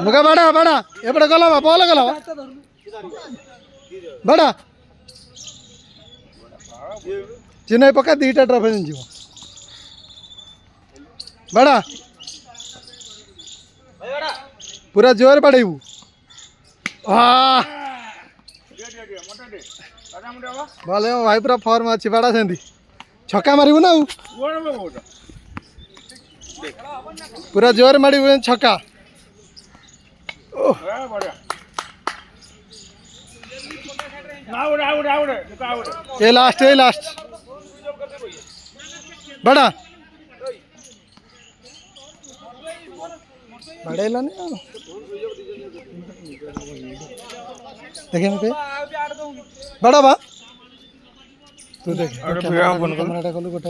मुगा बड़ा बड़ा एपटे गला बॉल गला बड़ा चिन्ह पक्का दीटा ट्रॉफी जीव बड़ा पूरा जोर पड़ेबू भले भाई पूरा फॉर्म अच्छी बड़ा से छक्का मारू ना पूरा जोर मार छक्का ये लास्ट बड़ा बड़े देखे बड़ा बा तू देख कैमरा कलु गोटा